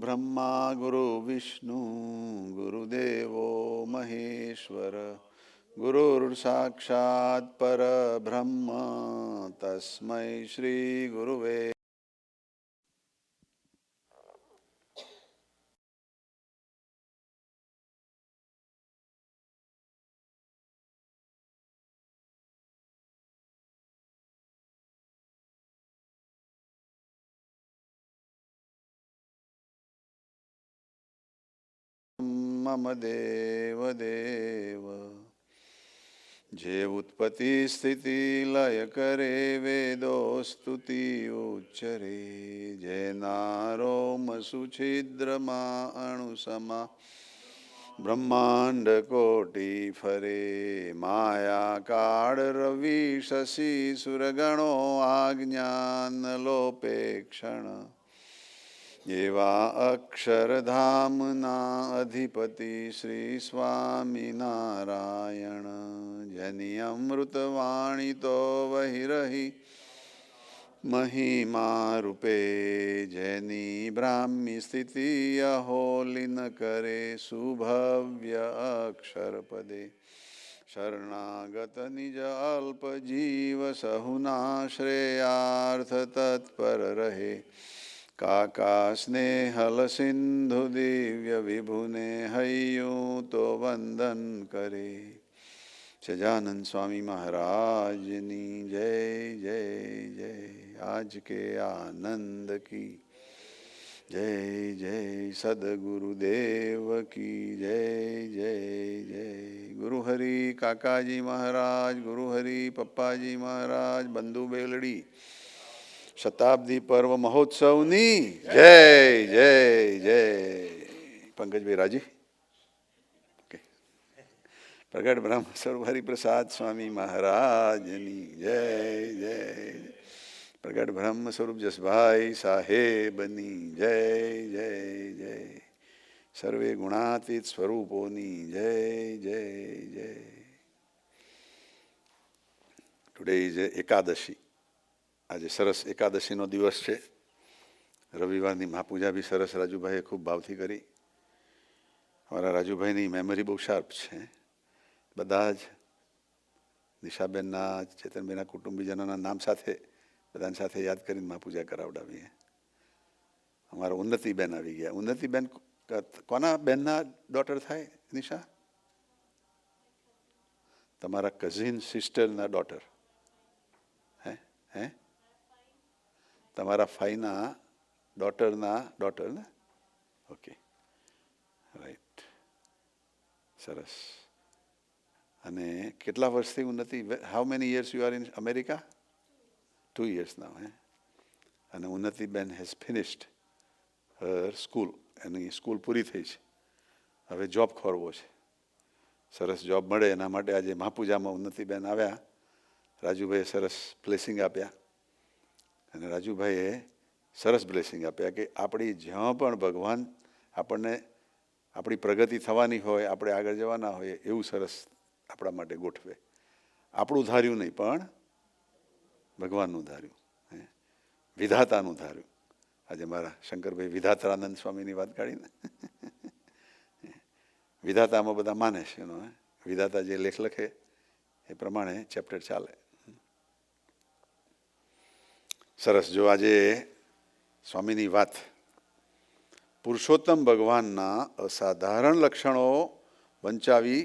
गुरुर्ब्रह्मा गुरुर्विष्णु गुरुदेवो महेश्वर गुरुर्साक्षात् परब्रह्म तस्मै श्री गुरुवे मम देवदेव जे उत्पत्ति स्थिति लय करे वेदो स्तुति उच्चरे जय नारो मसुछिद्रमा अणुसमा ब्रह्मांड कोटि फरे माया काळ रवि शशि सुरगणो आज्ञान लोपे क्षण एवा अक्षरधामना अधिपति श्री स्वामी नारायण जनि अमृतवाणी तो वही रही महिमा रूपे जैनी ब्राह्मी स्थिति अहोलिन करे सुभव्य अक्षर पदे शरणागत निज अल्प जीव सहुना श्रेयार्थ तत्पर रहे काका स्नेहल सिंधु दिव्य विभुने हय्यूं तो वंदन करे सजानंद स्वामी महाराज नी जय जय जय। आज के आनंद की जय जय। सदगुरुदेव की जय जय जय। गुरुहरि काकाजी महाराज, गुरुहरि पप्पाजी महाराज, बंधु बेलड़ी शताब्दी पर्व महोत्सवनी जय जय जय। पंकज भाई राजी प्रगट ब्रह्म स्वरूप हरिप्रसाद स्वामी महाराजनी जय जय। प्रगट ब्रह्म स्वरूप जसभाई साहेबनी जय जय जय। सर्वे गुणातीत स्वरूपोनी जय जय जय। Today is Ekadashi. આજે સરસ એકાદશીનો દિવસ છે. રવિવારની મહાપૂજા બી સરસ રાજુભાઈએ ખૂબ ભાવથી કરી. અમારા રાજુભાઈની મેમરી બહુ શાર્પ છે. બધા જ નિશાબેનના, ચેતનબેનના કુટુંબીજનોના નામ સાથે બધાની સાથે યાદ કરીને મહાપૂજા કરાવડાવીએ. અમારા ઉન્નતિબેન આવી ગયા. ઉન્નતિબેન કોના બેનના ડોટર થાય નિશા? તમારા કઝિન સિસ્ટરના ડોટર. હે તમારા ફાઈના ડોટરના ડોટર ને? Okay right. સરસ. અને કેટલા વર્ષથી ઉન્નતિ? How many years you are in America? 2 years now. અને ઉન્નતિબેન હેઝ ફિનિશ્ડ હર સ્કૂલ. એની સ્કૂલ પૂરી થઈ છે. હવે જોબ ખોરવો છે. સરસ જોબ મળે એના માટે આજે મહાપૂજામાં ઉન્નતિબેન આવ્યા. રાજુભાઈએ સરસ બ્લેસિંગ આપ્યા. અને રાજુભાઈએ સરસ બ્લેસિંગ આપ્યા કે આપણી જ્યાં પણ ભગવાન આપણને આપણી પ્રગતિ થવાની હોય, આપણે આગળ જવાના હોય એવું સરસ આપણા માટે ગોઠવે. આપણું ધાર્યું નહીં પણ ભગવાનનું ધાર્યું, વિધાતાનું ધાર્યું. આજે મારા શંકરભાઈ વિધાત્રાનંદ સ્વામીની વાત કાઢીને વિધાતામાં બધા માને છે. વિધાતા જે લેખ લખે એ પ્રમાણે ચેપ્ટર ચાલે. સરસ. જો આજે સ્વામીની વાત પુરુષોત્તમ ભગવાનના અસાધારણ લક્ષણો વંચાવી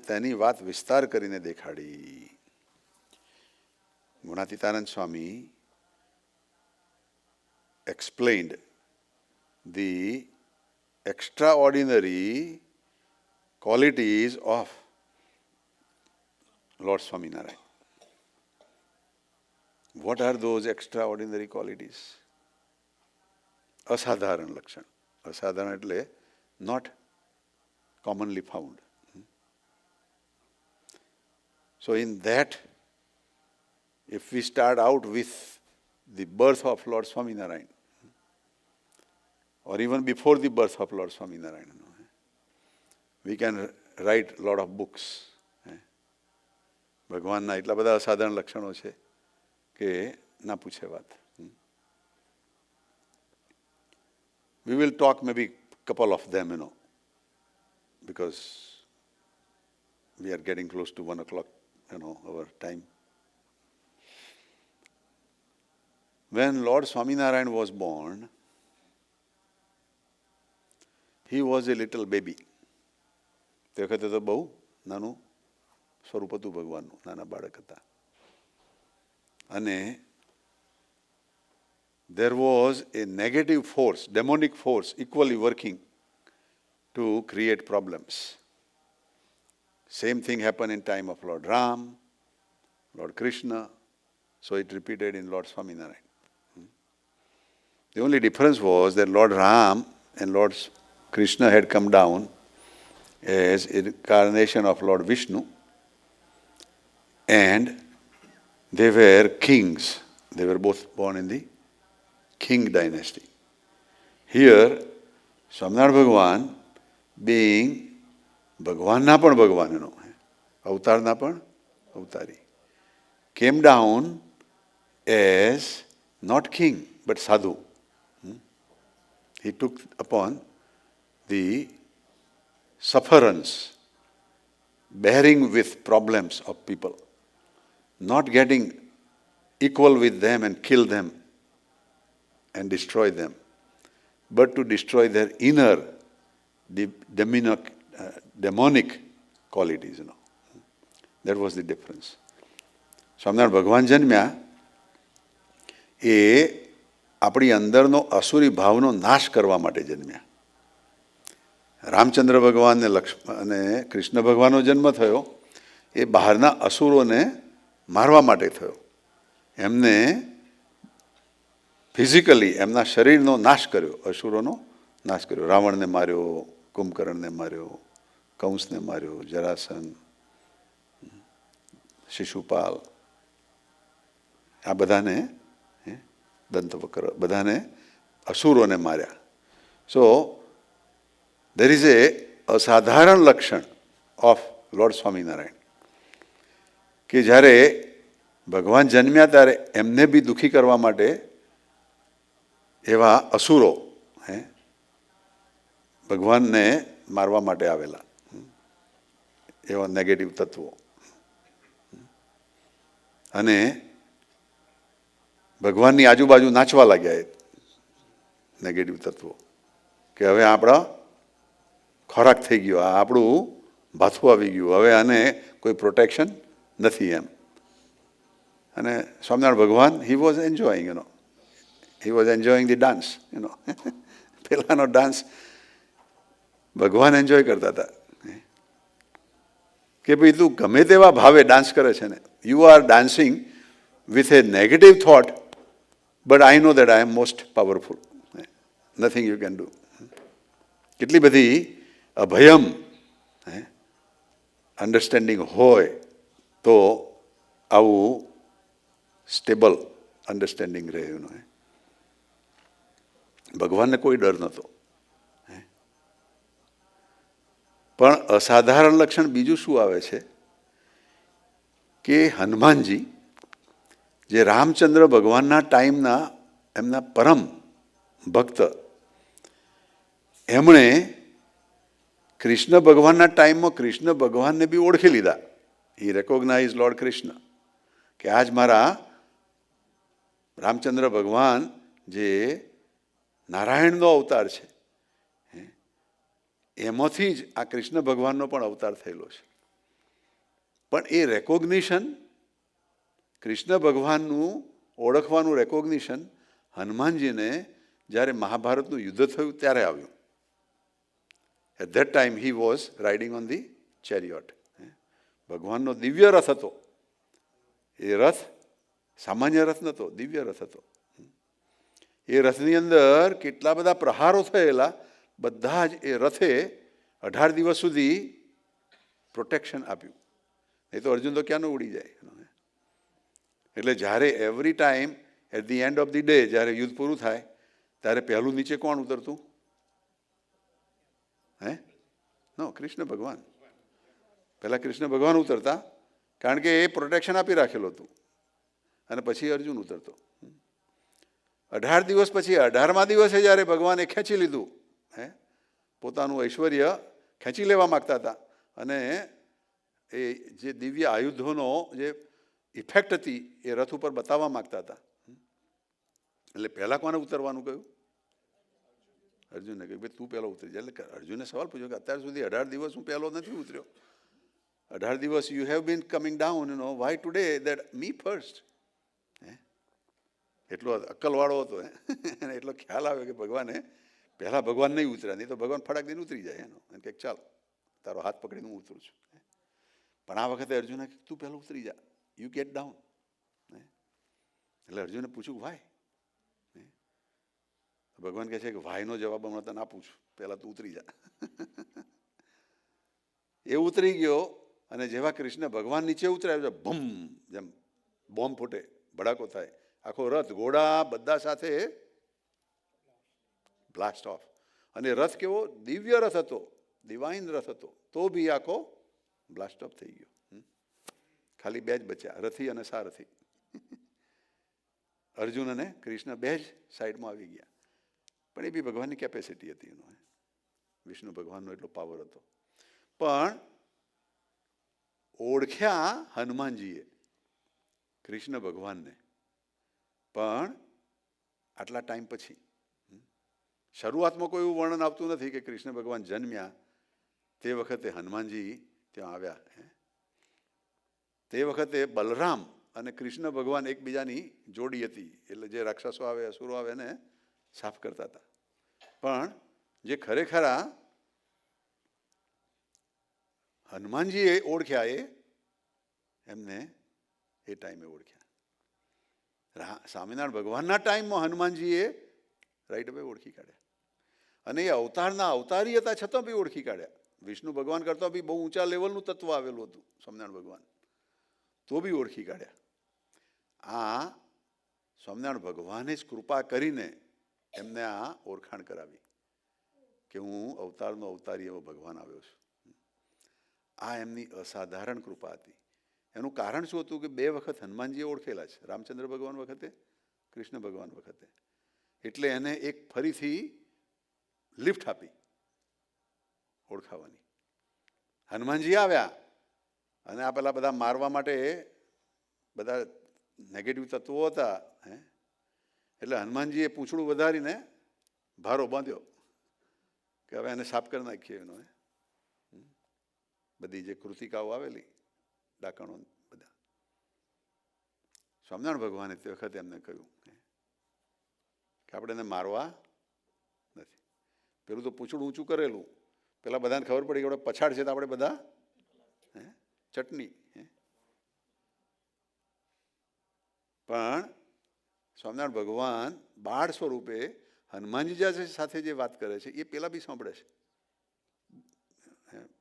તેની વાત વિસ્તાર કરીને દેખાડી. ગુણાતીતાનંદ સ્વામી explained the extraordinary qualities of Lord Swaminarayan. What are those extraordinary qualities? અસાધારણ લક્ષણ. અસાધારણ એટલે not commonly found. So in that, if we start out with the birth of Lord Swaminarayan, or even before the birth of Lord Swaminarayan, we can write a lot of books. ભગવાનના એટલા બધા અસાધારણ લક્ષણો છે કે ના પૂછે વાત. We will talk maybe couple of them, because we are getting close to 1 o'clock, our time. When Lord Swaminarayan was born, he was a little baby. તે વખતે તો બહુ નાનું સ્વરૂપ હતું ભગવાનનું, નાના બાળક હતા. અને there was a negative force, demonic force, equally working to create problems. Same thing happened in time of Lord Ram, Lord Krishna, so it repeated in Lord Swaminarayan. The only difference was that Lord Ram and Lord Krishna had come down as incarnation of Lord Vishnu, and they were kings. They were both born in the king dynasty. Here, Swaminarayan Bhagwan, being Bhagwanna પણ ભગવાન, અવતારના પણ અવતારી, came down as not king but sadhu. He took upon the sufferance, bearing with problems of people, not getting equal with them and kill them and destroy them, but to destroy their inner demonic qualities. That was the difference. Swaminarayan ભગવાન જન્મ્યા એ આપણી અંદરનો અસુરી ભાવનો નાશ કરવા માટે જન્મ્યા. રામચંદ્ર ભગવાન અને કૃષ્ણ ભગવાનનો જન્મ થયો એ બહારના અસુરોને મારવા માટે થયો. એમને ફિઝિકલી એમના શરીરનો નાશ કર્યો, અસુરોનો નાશ કર્યો. રાવણને માર્યો, કુંભકર્ણને માર્યો, કંસને માર્યો, જરાસન, શિશુપાલ, આ બધાને દંતવક્ર, બધાને અસુરોને માર્યા. સો there is a અસાધારણ લક્ષણ ઓફ લોર્ડ સ્વામિનારાયણ કે જ્યારે ભગવાન જન્મ્યા ત્યારે એમને બી દુઃખી કરવા માટે એવા અસુરો ભગવાનને મારવા માટે આવેલા, એવા નેગેટિવ તત્વો. અને ભગવાનની આજુબાજુ નાચવા લાગ્યા એ નેગેટિવ તત્વો કે હવે આપણા ખોરાક થઈ ગયો, આ આપણું ભાથું આવી ગયું, હવે આને કોઈ પ્રોટેક્શન નથી એમ. અને સ્વામિનારાયણ ભગવાન he was enjoying, he was enjoying the dance. પહેલાંનો ડાન્સ ભગવાન એન્જોય કરતા હતા કે ભાઈ તું ગમે તેવા ભાવે ડાન્સ કરે છે ને, you are dancing with a negative thought, but I know that I am most powerful. Nothing you can do. કેટલી બધી અભયમ અન્ડરસ્ટેન્ડિંગ હોય તો આવું સ્ટેબલ અન્ડરસ્ટેન્ડિંગ રહે. ભગવાનને કોઈ ડર નહોતો. પણ અસાધારણ લક્ષણ બીજું શું આવે છે કે હનુમાનજી જે રામચંદ્ર ભગવાનના ટાઈમના એમના પરમ ભક્ત, એમણે કૃષ્ણ ભગવાનના ટાઈમમાં કૃષ્ણ ભગવાનને બી ઓળખી લીધા. હી રેકોગ્નાઇઝ લોર્ડ કૃષ્ણ કે આજ મારા રામચંદ્ર ભગવાન જે નારાયણનો અવતાર છે એમાંથી જ આ કૃષ્ણ ભગવાનનો પણ અવતાર થયેલો છે. પણ એ રેકોગ્નિશન, કૃષ્ણ ભગવાનનું ઓળખવાનું રેકોગ્નિશન હનુમાનજીને જ્યારે મહાભારતનું યુદ્ધ થયું ત્યારે આવ્યું. At that time he was riding on the chariot. ભગવાનનો દિવ્ય રથ હતો. એ રથ સામાન્ય રથ નહોતો, દિવ્ય રથ હતો. એ રથની અંદર કેટલા બધા પ્રહારો થયેલા, બધા જ એ રથે 18 દિવસ સુધી પ્રોટેક્શન આપ્યું. એ તો અર્જુન તો ક્યાંનો ઉડી જાય. એટલે જ્યારે every time at the end of the day જ્યારે યુદ્ધ પૂરું થાય ત્યારે પહેલું નીચે કોણ ઉતરતું? નો, કૃષ્ણ ભગવાન. પહેલાં કૃષ્ણ ભગવાન ઉતરતા, કારણ કે એ પ્રોટેક્શન આપી રાખેલું હતું, અને પછી અર્જુન ઉતરતો. 18 દિવસ પછી 18મા દિવસે જ્યારે ભગવાને ખેંચી લીધું, પોતાનું ઐશ્વર્ય ખેંચી લેવા માગતા હતા, અને એ જે દિવ્ય આયુધોનો જે ઇફેક્ટ હતી એ રથ ઉપર બતાવવા માગતા હતા. એટલે પહેલાં કોને ઉતરવાનું કહ્યું? અર્જુનને કહ્યું ભાઈ તું પહેલો ઉતરી જાય. એટલે અર્જુને સવાલ પૂછ્યો કે અત્યાર સુધી 18 દિવસ હું પહેલો નથી ઉતર્યો. 18 દિવસ you have been coming down, why today that me first. એટલો અક્કલવાળો હતો એને એટલો ખ્યાલ આવે કે ભગવાને પહેલાં ભગવાન નહીં ઉતર્યા, નહીં તો ભગવાન ફટાક દઈને ઉતરી જાય એનો, એમ કે ચાલ તારો હાથ પકડીને હું ઉતરું છું. પણ આ વખતે અર્જુને તું પહેલાં ઉતરી જા, યુ ગેટ ડાઉન. એટલે અર્જુને પૂછ્યું વાય? ભગવાન કહે છે કે વાયનો જવાબ હમણાં તને આપું છું, પહેલાં તું ઉતરી જા. એ ઉતરી ગયો, અને જેવા કૃષ્ણ ભગવાન નીચે ઉતર્યા છે, ભમ જેમ બોમ્બ ફૂટે, ભડાકો થાય, આખો રથ ઘોડા બધા સાથે બ્લાસ્ટ ઓફ. અને રથ કેવો દિવ્ય રથ હતો, ડિવાઇન રથ હતો, તો બી આખો બ્લાસ્ટ ઓફ થઈ ગયો. ખાલી બે જ બચ્યા, રથી અને સારથી. અર્જુન અને કૃષ્ણ બે જ સાઈડમાં આવી ગયા. પણ એ બી ભગવાનની કેપેસિટી હતી એનો, વિષ્ણુ ભગવાનનો એટલો પાવર હતો. પણ ઓળખ્યા હનુમાનજીએ કૃષ્ણ ભગવાનને, પણ આટલા ટાઈમ પછી. શરૂઆતમાં કોઈ એવું વર્ણન આવતું નથી કે કૃષ્ણ ભગવાન જન્મ્યા તે વખતે હનુમાનજી ત્યાં આવ્યા. તે વખતે બલરામ અને કૃષ્ણ ભગવાન એકબીજાની જોડી હતી, એટલે જે રાક્ષસો આવે, અસુરો આવે એને સાફ કરતા હતા. પણ જે ખરેખરા હનુમાનજીએ ઓળખ્યા એમને એ ટાઈમે ઓળખ્યા. સ્વામિનારાયણ ભગવાનના ટાઈમમાં હનુમાનજીએ રાઈટ અવે ઓળખી કાઢ્યા, અને એ અવતારના અવતારી હતા છતાં બી ઓળખી કાઢ્યા. વિષ્ણુ ભગવાન કરતાં બી બહુ ઊંચા લેવલનું તત્વ આવેલું હતું સ્વામિનારાયણ ભગવાન, તો બી ઓળખી કાઢ્યા. આ સ્વામિનારાયણ ભગવાને જ કૃપા કરીને એમને આ ઓળખાણ કરાવી કે હું અવતારનો અવતારી એવો ભગવાન આવ્યો છું. આ એમની અસાધારણ કૃપા હતી. એનું કારણ શું હતું કે 2 વખત હનુમાનજીએ ઓળખેલા છે, રામચંદ્ર ભગવાન વખતે, કૃષ્ણ ભગવાન વખતે. એટલે એને એક ફરીથી લિફ્ટ આપી ઓળખાવાની. હનુમાનજી આવ્યા, અને આ પેલા બધા મારવા માટે બધા નેગેટિવ તત્વો હતા, એટલે હનુમાનજીએ પૂંછડું વધારીને ભારો બાંધ્યો કે હવે એને સાફ કરી નાખીએ એનો. બધી જે કૃતિકાઓ આવેલી, ડાકણો બધા. સ્વામિનારાયણ ભગવાને તે વખતે એમને કહ્યું કે આપણે એને મારવા નથી. પેલું તો પૂંછડું ઊંચું કરેલું, પેલા બધાને ખબર પડી કે આપણે પછાડ છે તો આપણે બધા ચટણી. પણ સ્વામિનારાયણ ભગવાન બાળ સ્વરૂપે હનુમાનજી સાથે જે વાત કરે છે એ પેલા બી સાંભળે છે,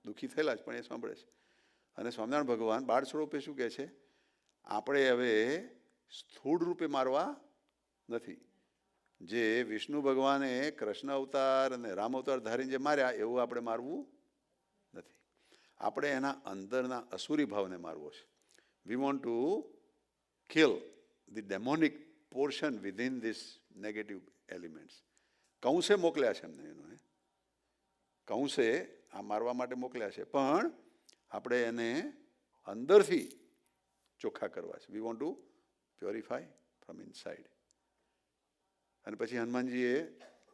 દુઃખી થયેલા જ પણ એ સાંભળે છે. અને સ્વામિનારાયણ ભગવાન બાળ સ્વરૂપે શું કહે છે? આપણે હવે સ્થૂળ રૂપે મારવા નથી. જે વિષ્ણુ ભગવાને કૃષ્ણ અવતાર અને રામ અવતાર ધારીને જે માર્યા એવું આપણે મારવું નથી. આપણે એના અંદરના અસુરી ભાવને મારવો છે. We want to kill the demonic portion within this negative elements. કંસે મોકલ્યા છે એમને, એનો કંસે આ મારવા માટે મોકલ્યા છે, પણ આપણે એને અંદરથી ચોખ્ખા કરવા છે. We want two purify from inside. અને પછી હનુમાનજીએ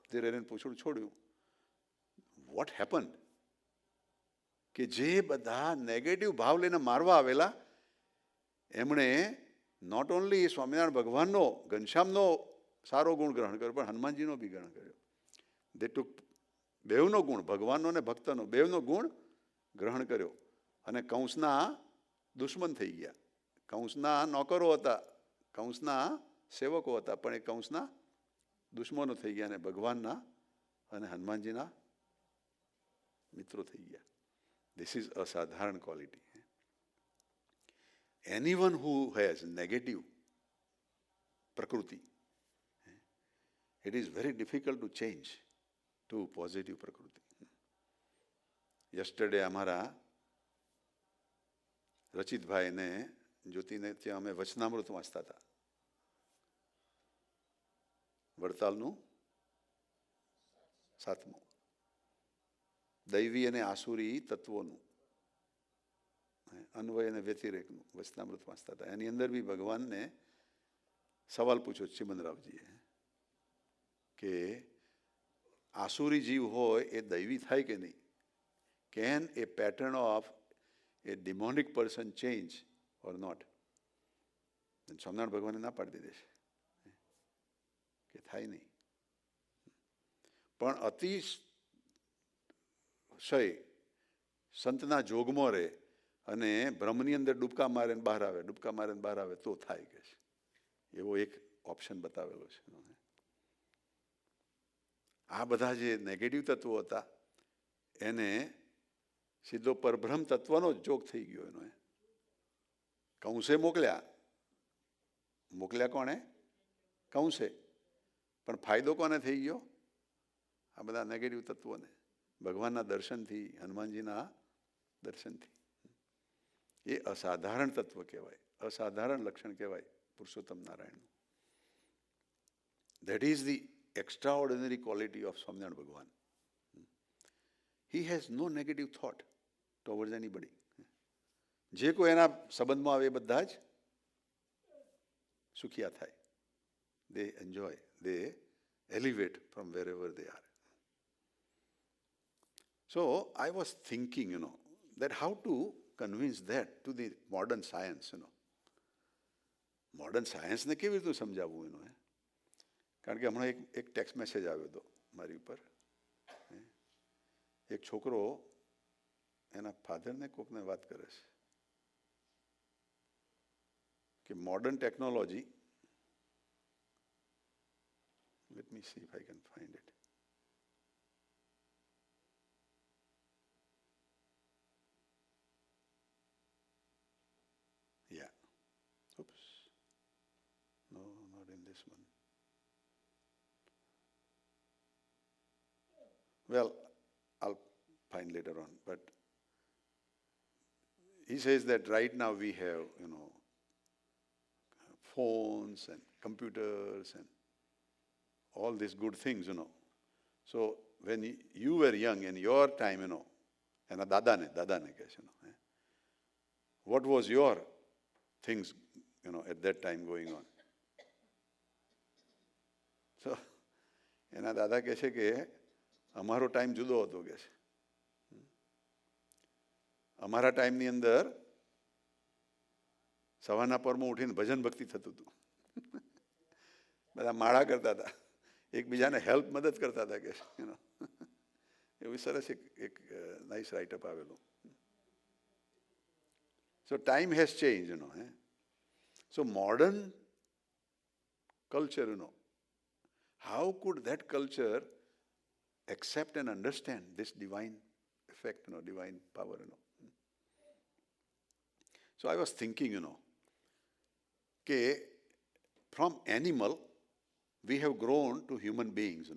ધીરે ધીરે પૂછડું છોડ્યું. વોટ હેપન કે જે બધા નેગેટિવ ભાવ લઈને મારવા આવેલા એમણે નોટ ઓનલી સ્વામિનારાયણ ભગવાનનો, ઘનશ્યામનો સારો ગુણ ગ્રહણ કર્યો, પણ હનુમાનજીનો બી ગ્રહણ કર્યો. દે ટુક બેવનો ગુણ, ભગવાનનો અને ભક્તનો બેવનો ગુણ ગ્રહણ કર્યો. અને કંસના દુશ્મન થઈ ગયા. કંસના નોકરો હતા, કંસના સેવકો હતા, પણ એ કંસના દુશ્મનો થઈ ગયા, અને ભગવાનના અને હનુમાનજીના મિત્રો થઈ ગયા. ધીસ ઇઝ અસાધારણ quality. Anyone who has negative પ્રકૃતિ, it is very difficult to change to positive પ્રકૃતિ. યસ્ટરડે અમારા રચિતભાઈને, જ્યોતિને ત્યાં અમે વચનામૃત વાંચતા હતા. વડતાલનું 7મું. દૈવી અને આસુરી તત્વોનું, અન્વય અને વ્યતિરેકનું વચનામૃત વાંચતા હતા. એની અંદર બી ભગવાનને સવાલ પૂછ્યો ચિમનરાવજીએ કે આસુરી જીવ હોય એ દૈવી થાય કે નહીં? Can a pattern of a demonic person change or not? Swaminarayan ભગવાને ના પાડી દીધી છે કે થાય નહીં. પણ અતિશય સંતના જોગમાં રહે અને બ્રહ્મની અંદર ડૂબકા મારે ને બહાર આવે, ડૂબકા મારે ને બહાર આવે તો થાય કે છે. એવો એક ઓપ્શન બતાવેલો છે. આ બધા જે નેગેટિવ તત્વો હતા એને સીધો પરબ્રહ્મ તત્વનો જ જોગ થઈ ગયો એનો. કંસે મોકલ્યા કોણે? કંસે. પણ ફાયદો કોને થઈ ગયો? આ બધા નેગેટિવ તત્વોને. ભગવાનના દર્શનથી, હનુમાનજીના દર્શનથી. એ અસાધારણ તત્વ કહેવાય, અસાધારણ લક્ષણ કહેવાય પુરુષોત્તમ નારાયણનું. That is the extraordinary quality of Swaminar Bhagavan. He has no negative thought towards anybody. જે કોઈ એના સંબંધમાં આવે એ બધા જ સુખિયા થાય. They enjoy, they elevate from wherever they are. So I was thinking, that how to convince that to the modern science, Modern science ને કેવી રીતે સમજાવવું એનું? કારણ કે હમણાં એક ટેક્સ્ટ મેસેજ આવ્યો હતો મારી ઉપર. એક છોકરો એના ફાધરને કોકને વાત કરે છે કે modern technology, let me C if I can find it. Yeah, oops, no, not in this one. Well, I'll find later on. But he says that right now we have, phones and computers and all these good things, So when you were young, in your time, and dadane kaise, what was your things, at that time going on? So, એના દાદા કહે છે કે અમારો time જુદો હતો કે છે. અમારા ટાઈમની અંદર સવારના પરમાં ઉઠીને ભજન ભક્તિ થતું હતું. બધા માળા કરતા હતા, એકબીજાને હેલ્પ મદદ કરતા હતા કે છે. એવું સરસ એક નાઇસ રાઇટઅપ આવેલું. So time has change, so modern culture, how could that culture accept and understand this divine effect, divine power, So I was thinking, that from animal we have grown to human beings,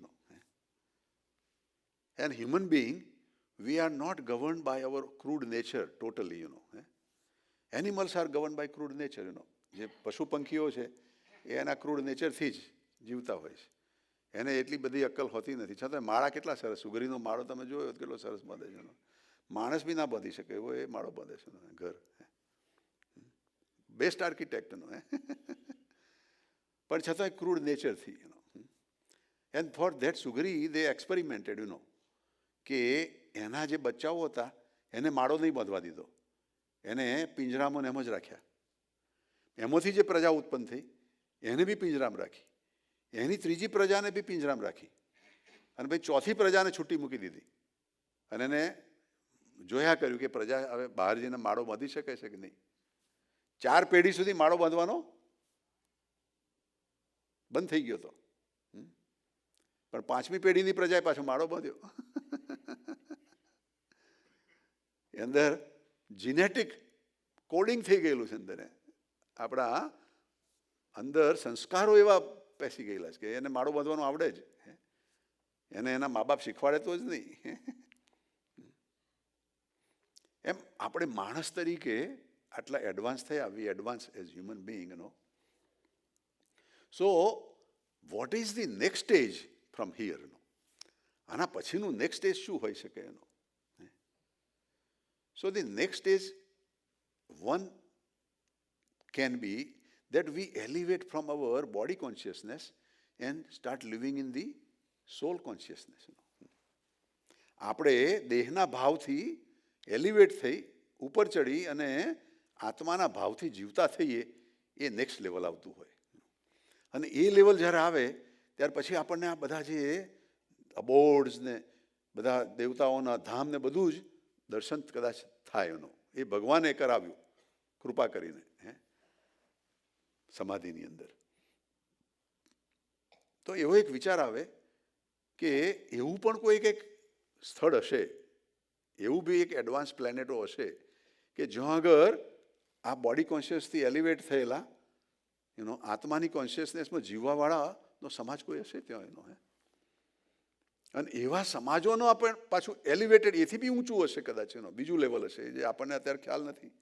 And human being, we are not governed by our crude nature totally, Animals are governed by crude nature, જે પશુ પંખીઓ છે એ એના crude નેચરથી જ જીવતા હોય છે. એને એટલી બધી અક્કલ હોતી નથી. છતાં માળા કેટલા સરસ, સુગરીનો માળો તમે જોયો કેટલો સરસ બાંધે છે. માણસ બી ના બાંધી શકે એવો એ માળો બાંધે છે ઘર. બેસ્ટ આર્કિટેક્ટ, પણ છતાં ક્રૂડ નેચરથી, એન્ડ ફોર ધેટ સુગરી દે એક્સપેરિમેન્ટેડ, કે એના જે બચ્ચાઓ હતા એને માળો નહીં બાંધવા દીધો, એને પિંજરામાં એમ જ રાખ્યા. એમાંથી જે પ્રજા ઉત્પન્ન થઈ એને બી પિંજરામાં રાખી, એની ત્રીજી પ્રજાને બી પિંજરામાં રાખી, અને ભાઈ ચોથી પ્રજાને છૂટી મૂકી દીધી. અને એને જોયા કર્યું કે પ્રજા હવે બહાર જઈને માળો બાંધી શકે છે કે નહીં. 4 પેઢી સુધી માળો બાંધવાનો બંધ થઈ ગયો હતો, પણ 5મી પેઢીની પ્રજાએ પાછો માળો બાંધ્યો. અંદર જીનેટિક કોડિંગ થઈ ગયેલું છે અંદર. આપણા અંદર સંસ્કારો એવા પેસી ગયેલા છે કે એને માળો બાંધવાનું આવડે જ, એને એના મા બાપ શીખવાડે તો જ નહીં. એમ આપણે માણસ તરીકે આટલા એડવાન્સ થયા, we advance as human being, so what is the next stage from here? આના પછીનું નેક્સ્ટ સ્ટેજ શું હોઈ શકે એનો? So the next stage one can be that we elevate from our body consciousness and start living in the soul consciousness. આપણે દેહના ભાવથી elevate થઈ ઉપર ચડી અને આત્માના ભાવથી જીવતા થઈએ, એ નેક્સ્ટ લેવલ આવતું હોય. અને એ લેવલ જ્યારે આવે ત્યાર પછી આપણને આ બધા જે અબોર્ડ્સ ને બધા દેવતાઓના ધામ ને બધું જ દર્શન કદાચ થાય એનો. એ ભગવાને કરાવ્યું કૃપા કરીને સમાધિની અંદર. તો એવો એક વિચાર આવે કે એવું પણ કોઈ એક સ્થળ હશે, એવું બી એક એડવાન્સ પ્લેનેટો હશે કે જ્યાં આગળ આ બોડી કોન્શિયસથી એલિવેટ થયેલા આત્માની કોન્શિયસનેસમાં જીવવાવાળાનો સમાજ કોઈ હશે ત્યાં એનો. અને એવા સમાજોનો આપણે પાછું એલિવેટેડ એથી બી ઊંચું હશે કદાચ, એનો બીજું લેવલ હશે જે આપણને અત્યારે ખ્યાલ નથી.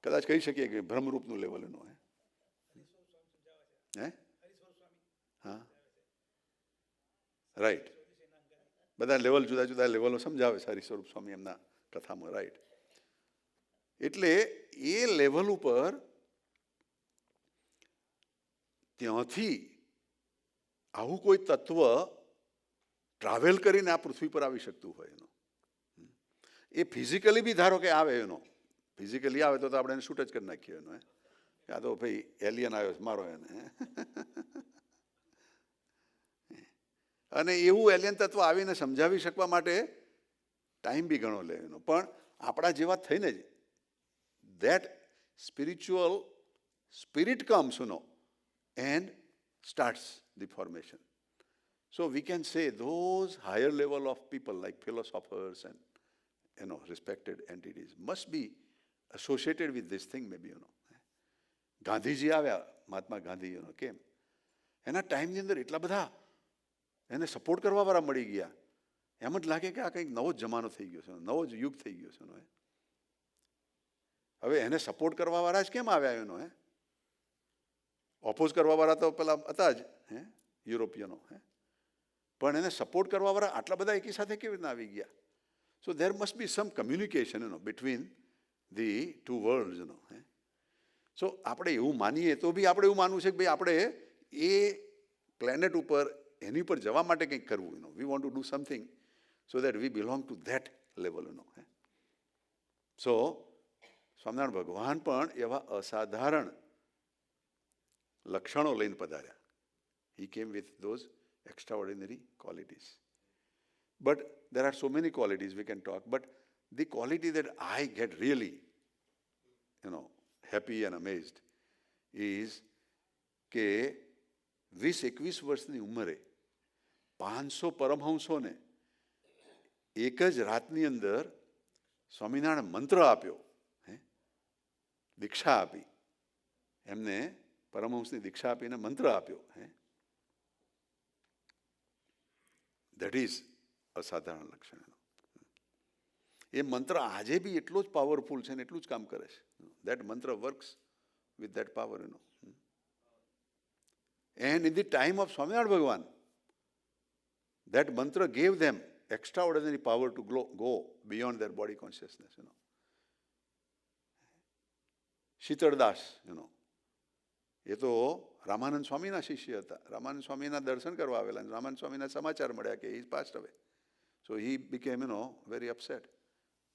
કદાચ કહી શકીએ કે બ્રહ્મરૂપનું લેવલ એનો. હા, રાઈટ. બધા લેવલ જુદા જુદા લેવલો સમજાવે છે હરિસ્વરૂપ સ્વામી એમના કથામાં. રાઈટ. એટલે એ લેવલ ઉપર ત્યાંથી આવું કોઈ તત્વ ટ્રાવેલ કરીને આ પૃથ્વી પર આવી શકતું હોય એનો. એ ફિઝિકલી બી ધારો કે આવે એનો, ફિઝિકલી આવે તો આપણે એને શૂટ જ કરી નાખીએ એનો. આ તો ભાઈ એલિયન આવ્યો છે મારો એને. અને એવું એલિયન તત્વ આવીને સમજાવી શકવા માટે ટાઈમ બી ઘણો લે એનો. પણ આપણા જેવા થઈને જ that spiritual spirit comes, and starts the formation. So we can say those higher level of people like philosophers and respected entities must be associated with this thing maybe. Gandhiji આવ્યા, મહાત્મા ગાંધી. કેમ? એના ટાઈમની અંદર એટલા બધા એને સપોર્ટ કરવાવાળા મળી ગયા, એમ જ લાગે કે આ કંઈક નવો જ જમાનો થઈ ગયો છે, નવો જ યુગ થઈ ગયો છે. હવે એને સપોર્ટ કરવાવાળા જ કેમ આવ્યા એનો? ઓપોઝ કરવાવાળા તો પેલા હતા જ યુરોપિયનો. પણ એને સપોર્ટ કરવાવાળા આટલા બધા એકી સાથે કેવી રીતના આવી ગયા? So there must be some communication between the two worlds. So આપણે એવું માનીએ તો બી આપણે એવું માનવું છે કે ભાઈ આપણે એ પ્લેનેટ ઉપર એની ઉપર જવા માટે કંઈક કરવું. We want to do something so that we belong to that level. So Swaminarayan ભગવાન પણ એવા અસાધારણ લક્ષણો લઈને પધાર્યા. He came with those extraordinary qualities. But there are so many qualities we can talk. But the quality that I get really, happy and amazed is કે 20-21 વર્ષની ઉંમરે 500 પરમહંસોને એક જ રાતની અંદર સ્વામિનારાયણ મંત્ર આપ્યો, દીક્ષા આપી. એમને પરમહંસની દીક્ષા આપીને મંત્ર આપ્યો. દેટ ઇઝ અસાધારણ લક્ષણ. એ મંત્ર આજે બી એટલો જ પાવરફુલ છે ને એટલું જ કામ કરે છે. દેટ મંત્ર works with that power. And in the time of Swaminarayan Bhagavan, that mantra gave them extraordinary power to go beyond their body consciousness. Shitaldas, એ તો રામાનંદ સ્વામીના શિષ્ય હતા. રામાનંદ સ્વામીના દર્શન કરવા આવેલા. રામાનંદ સ્વામીના સમાચાર મળ્યા કે he passed away. So he became, very upset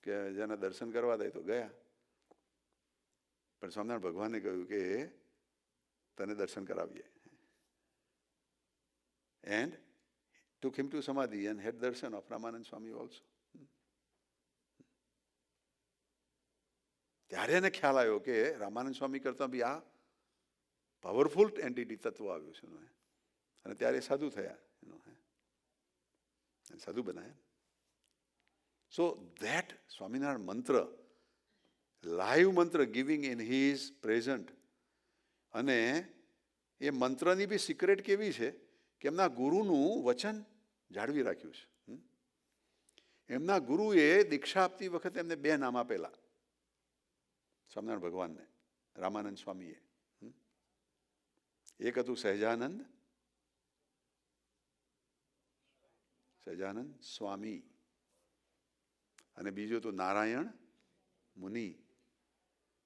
કે જેના દર્શન કરવા દે તો ગયા. પણ સ્વામિનારાયણ ભગવાને કહ્યું કે તને દર્શન કરાવીએ. And took him to Samadhi and had darshan of Ramanand Swami also. ત્યારે એને ખ્યાલ આવ્યો કે રામાનંદ સ્વામી કરતાં બી આ પાવરફુલ એન્ટિટી તત્વ આવ્યું છે. અને ત્યારે સાધુ થયા, સાધુ બનાયા. સો ધેટ સ્વામિનારાયણ મંત્ર, લાઈવ મંત્ર ગિવિંગ ઇન હિઝ પ્રેઝન્ટ. અને એ મંત્રની બી સિક્રેટ કેવી છે કે એમના ગુરુનું વચન જાળવી રાખ્યું છે. એમના ગુરુએ દીક્ષા આપતી વખતે એમને 2 નામ આપેલા સ્વામિનારાયણ ભગવાનને, રામાનંદ સ્વામીએ. એક હતું સહજાનંદ સહજાનંદ સ્વામી. અને બીજું તો નારાયણ મુનિ.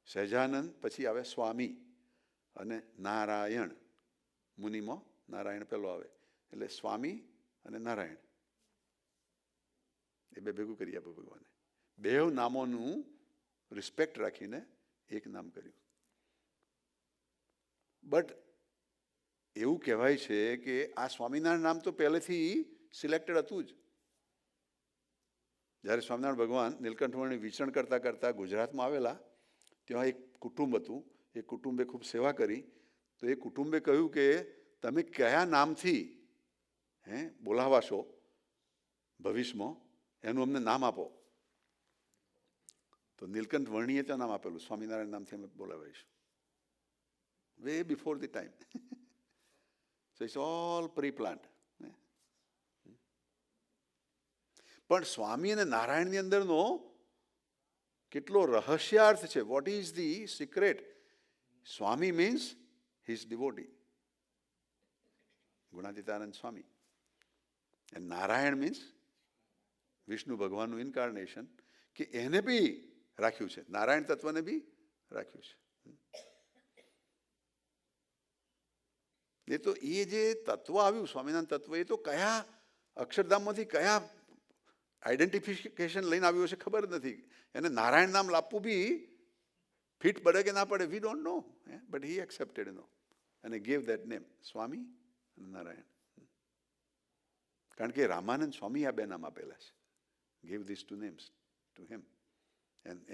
સહજાનંદ પછી આવે સ્વામી અને નારાયણ. મુનિમાં નારાયણ પેલો આવે, એટલે સ્વામી અને નારાયણ એ બે ભેગું કરી આપે ભગવાને. બેવ નામોનું રિસ્પેક્ટ રાખીને એક નામ કર્યું. બટ એવું કહેવાય છે કે આ સ્વામિનારાયણ નામ તો પહેલેથી સિલેક્ટેડ હતું જ. જ્યારે સ્વામિનારાયણ ભગવાન નીલકંઠવર્ણી વિચરણ કરતાં કરતાં ગુજરાતમાં આવેલા, ત્યાં એક કુટુંબ હતું. એ કુટુંબે ખૂબ સેવા કરી. તો એ કુટુંબે કહ્યું કે તમે કયા નામથી બોલાવાશો ભવિષ્યમાં, એનું અમને નામ આપો. તો નીલકંઠ વર્ણીએ ત્યાં નામ આપેલું, સ્વામિનારાયણ નામથી અમે બોલાવીશું. Way before the time. So it's all pre plant. પણ સ્વામી અને નારાયણની અંદરનો કેટલો રહસ્યાર્થ છે. What is the secret? Swami means his devotee, Gunatitanand Swami. And Narayan means Vishnu ભગવાનનું ઇન્કાર્નેશન, કે એને બી રાખ્યું છે, નારાયણ તત્વને બી રાખ્યું છે. એ તો એ જે તત્વ આવ્યું સ્વામિનારાયણ તત્વ, એ તો કયા અક્ષરધામમાંથી કયા આઈડેન્ટિફિકેશન લઈને આવ્યું હશે ખબર જ નથી. એને નારાયણ નામ લાપવું બી ફિટ પડે કે ના પડે, we don't know. But he accepted no અને ગેવ દેટ નેમ, સ્વામી અને નારાયણ. કારણ કે રામાનંદ સ્વામી આ બે નામ આપેલા છે. Gave this two names to him.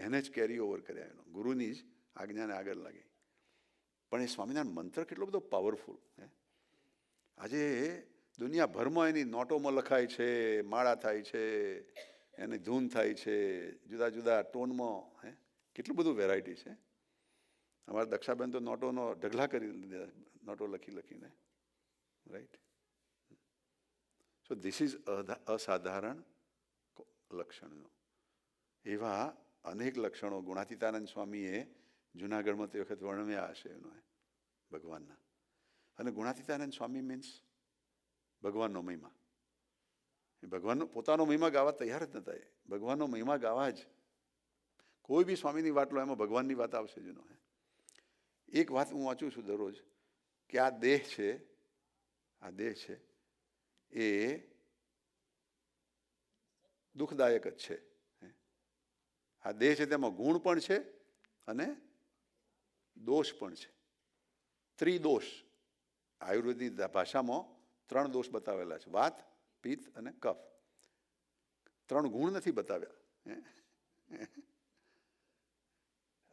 એને જ કેરી ઓવર કર્યા, એનો ગુરુની જ આજ્ઞાને આગળ લાગી. પણ એ સ્વામિનારાયણ મંત્ર કેટલો બધો પાવરફુલ. આજે દુનિયાભરમાં એની નોટોમાં લખાય છે, માળા થાય છે, એની ધૂન થાય છે, જુદા જુદા ટોનમાં. કેટલું બધું વેરાયટી છે. અમારા દક્ષાબેન તો નોટોનો ઢગલા કરી દીધા, નોટો લખી લખીને. રાઈટ. સો ધીસ ઇઝ અસાધારણ લક્ષણો. એવા અનેક લક્ષણો ગુણાતીતાનંદ સ્વામીએ જુનાગઢમાં તે વખત વર્ણવ્યા હશે એનો ભગવાનના. અને ગુણાતીતાનંદ સ્વામી મીન્સ ભગવાનનો મહિમા. ભગવાનનો પોતાનો મહિમા ગાવા તૈયાર જ નતા. ભગવાનનો મહિમા ગાવા જ. કોઈ બી સ્વામીની વાત લો, એમાં ભગવાનની વાત આવશે જ. એક વાત હું વાંચું છું દરરોજ, કે આ દેહ છે, આ દેહ છે એ દુઃખદાયક જ છે. આ દેહ છે તેમાં ગુણ પણ છે અને દોષ પણ છે. ત્રિદોષ. આયુર્વેદની ભાષામાં 3 દોષ બતાવેલા છે: વાત, પિત્ત અને કફ. 3 ગુણ નથી બતાવ્યા.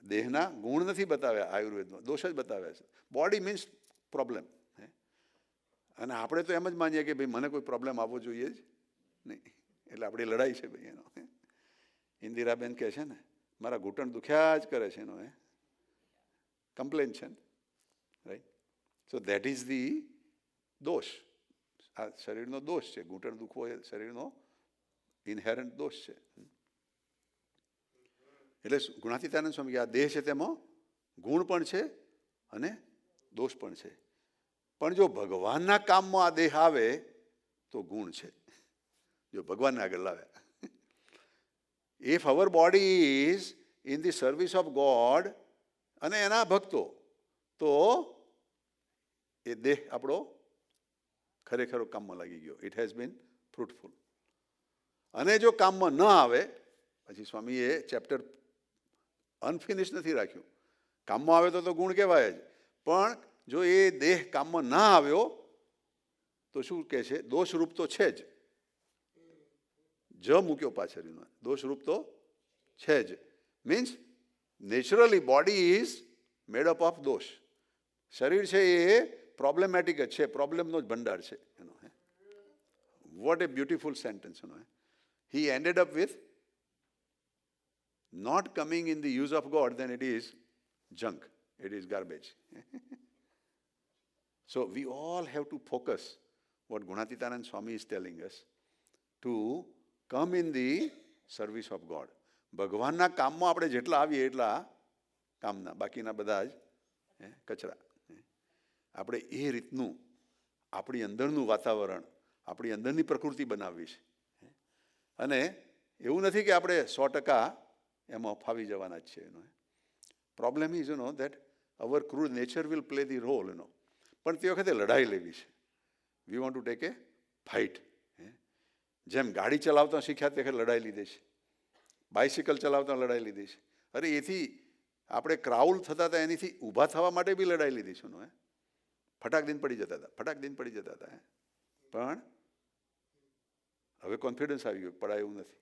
દેહના ગુણ નથી બતાવ્યા આયુર્વેદમાં, દોષ જ બતાવ્યા છે. Body means problem. અને આપણે તો એમ જ માનીએ કે ભાઈ મને કોઈ પ્રોબ્લેમ આવવો જોઈએ જ નહીં, એટલે આપણી લડાઈ છે ભાઈ એનો. ઇન્દિરાબેન કહે છે ને, મારા ઘૂંટણ દુખ્યા જ કરે છે, એનો કમ્પ્લેન છે. Right. So that is the દોષ. આ શરીરનો દોષ છે. ઘૂંટણ દુખવો એ શરીરનો ઇનહેરન્ટ દોષ છે. એટલે ગુણાતીતાનંદ સ્વામી કે આ દેહ છે તેમાં ગુણ પણ છે અને દોષ પણ છે. પણ જો ભગવાનના કામમાં આ દેહ આવે તો ગુણ છે. જો ભગવાનને આગળ લાવે. If hour body is in the service of God અને એના ભક્તો, તો એ દેહ આપણો ખરેખર કામમાં લાગી ગયો. It has been fruitful. અને જો કામમાં ન આવે, પછી સ્વામીએ ચેપ્ટર અનફિનિશ નથી રાખ્યું. કામમાં આવે તો ગુણ કહેવાય જ, પણ જો એ દેહ કામમાં ના આવ્યો તો શું કહે છે? દોષરૂપ તો છે જ. જ મૂક્યો પાછળ, દોષરૂપ તો છે જ. Means naturally body is made up of દોષ. શરીર છે એ પ્રોબ્લેમેટિક જ છે, પ્રોબ્લેમનો જ ભંડાર છે એનો. What a beautiful sentence. He ended up with not coming in the use of God, then it is junk, it is garbage. So we all have to focus what Gunatitanand Swami is telling us, to come in the service of God. ભગવાનના કામમાં આપણે જેટલા આવીએ એટલા કામના, બાકીના બધા જ કચરા. આપણે એ રીતનું આપણી અંદરનું વાતાવરણ, આપણી અંદરની પ્રકૃતિ બનાવવી છે. અને એવું નથી કે આપણે 100% એમાં ફાવી જવાના જ છે. Problem is that our crude nature will play the role. પણ તે વખતે લડાઈ લેવી છે. We want to take a fight. જેમ ગાડી ચલાવતા શીખ્યા તે વખતે લડાઈ લીધી છે, બાઇસિકલ ચલાવતા લડાઈ લીધી છે. અરે એથી આપણે ક્રાઉલ થતા હતા, એનીથી ઊભા થવા માટે બી લડાઈ લીધી છે. ફટાક દિન પડી જતા હતા, ફટાક દિન પડી જતા હતા. પણ હવે કોન્ફિડન્સ આવી ગયો, પડાય એવું નથી.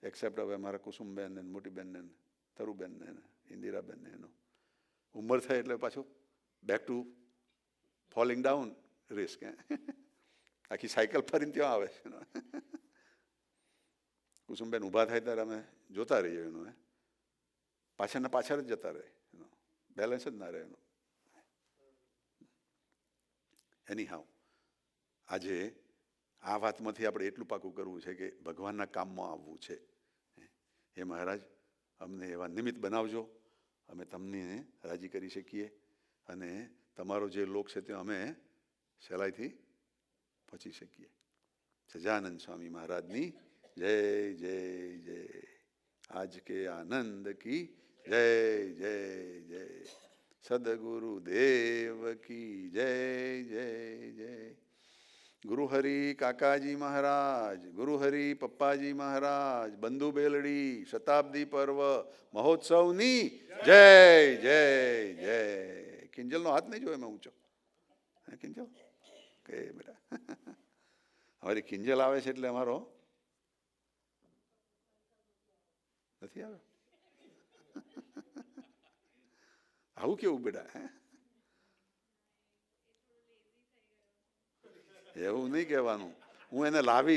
એક્સેપ્ટ હવે મારા કુસુમબેન ને મોટીબેન ને તરુબેન ને ઇન્દિરાબેન ને એનો ઉંમર થાય એટલે પાછું back to falling down risk. આખી સાયકલ ફરીને ત્યાં આવે છે. કુસુમબેન ઊભા થાય ત્યારે અમે જોતા રહીએ એનું, પાછળના પાછળ જ જતા રહે, બેલેન્સ જ ના રહે એનું. એની હાવ આજે આ વાતમાંથી આપણે એટલું પાકું કરવું છે કે ભગવાનના કામમાં આવવું છે. એ મહારાજ અમને એવા નિમિત્ત બનાવજો, અમે તમને રાજી કરી શકીએ અને તમારો જે લોક છે ત્યાં અમે સહેલાઈથી પહોંચી શકીએ. સજાનંદ સ્વામી મહારાજની જય જય જય. આજ કે આનંદ કી જય જય જય. સદગુરુદેવ કી જય જય જય. ગુરુહરિ કાકાજી મહારાજ, ગુરુહરિ પપ્પાજી મહારાજ, બંધુ બેલડી શતાબ્દી પર્વ મહોત્સવની જય જય જય. કિંજલનો હાથ નહીં જોયો મેં ઊંચો. કિંજલ કે બેટા અમારી કિંજલ આવે છે એટલે અમારો નથી આવ્યો. આવું કેવું બેટા? એવું નહીં કહેવાનું. હું એને લાવી